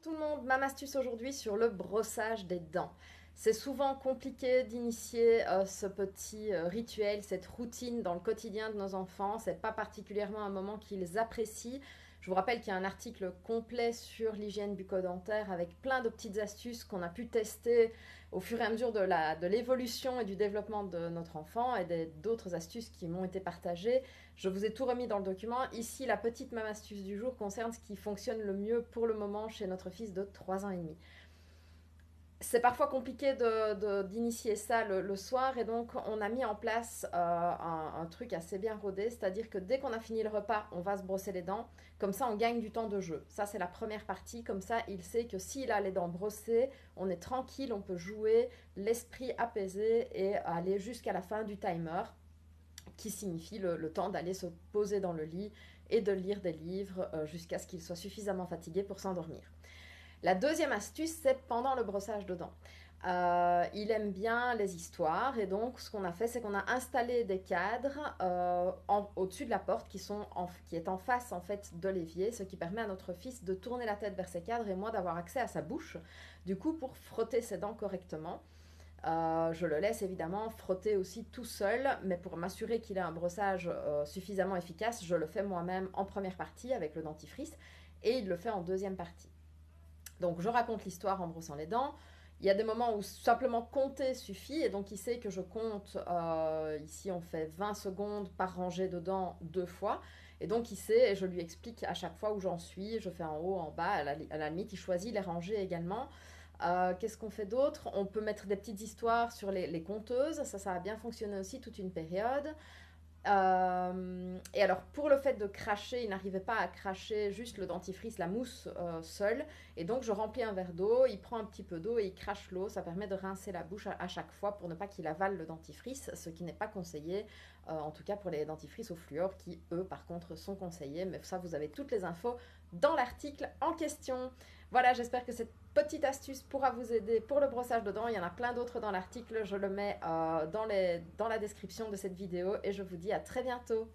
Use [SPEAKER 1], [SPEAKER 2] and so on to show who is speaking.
[SPEAKER 1] tout le monde, ma astuce aujourd'hui sur le brossage des dents. C'est souvent compliqué d'initier ce petit rituel, cette routine dans le quotidien de nos enfants. C'est pas particulièrement un moment qu'ils apprécient. Je vous rappelle qu'il y a un article complet sur l'hygiène bucco-dentaire avec plein de petites astuces qu'on a pu tester au fur et à mesure de l'évolution et du développement de notre enfant et d'autres astuces qui m'ont été partagées. Je vous ai tout remis dans le document. Ici, la petite même astuce du jour concerne ce qui fonctionne le mieux pour le moment chez notre fils de 3 ans et demi. C'est parfois compliqué d'initier ça le soir et donc on a mis en place un truc assez bien rodé, c'est-à-dire que dès qu'on a fini le repas, on va se brosser les dents, comme ça on gagne du temps de jeu. Ça c'est la première partie, comme ça il sait que s'il a les dents brossées, on est tranquille, on peut jouer, l'esprit apaisé et aller jusqu'à la fin du timer qui signifie le temps d'aller se poser dans le lit et de lire des livres jusqu'à ce qu'il soit suffisamment fatigué pour s'endormir. La deuxième astuce, c'est pendant le brossage de dents. Il aime bien les histoires et donc ce qu'on a fait, c'est qu'on a installé des cadres au-dessus de la porte qui est en face en fait de l'évier, ce qui permet à notre fils de tourner la tête vers ces cadres et moi d'avoir accès à sa bouche, du coup pour frotter ses dents correctement. Je le laisse évidemment frotter aussi tout seul, mais pour m'assurer qu'il a un brossage suffisamment efficace, je le fais moi-même en première partie avec le dentifrice et il le fait en deuxième partie. Donc je raconte l'histoire en brossant les dents. Il y a des moments où simplement compter suffit et donc il sait que je compte, ici on fait 20 secondes par rangée de dents 2 fois. Et donc il sait et je lui explique à chaque fois où j'en suis, je fais en haut, en bas, à la limite il choisit les rangées également. Qu'est-ce qu'on fait d'autre? On peut mettre des petites histoires sur les compteuses, ça a bien fonctionné aussi toute une période. Et alors pour le fait de cracher, il n'arrivait pas à cracher juste le dentifrice, la mousse seule. Et donc je remplis un verre d'eau, il prend un petit peu d'eau et il crache l'eau. Ça permet de rincer la bouche à chaque fois pour ne pas qu'il avale le dentifrice, ce qui n'est pas conseillé, en tout cas pour les dentifrices au fluor qui eux par contre sont conseillés. Mais ça vous avez toutes les infos dans l'article en question. Voilà, j'espère que cette petite astuce pourra vous aider pour le brossage de dents. Il y en a plein d'autres dans l'article, je le mets dans la description de cette vidéo et je vous dis à très bientôt.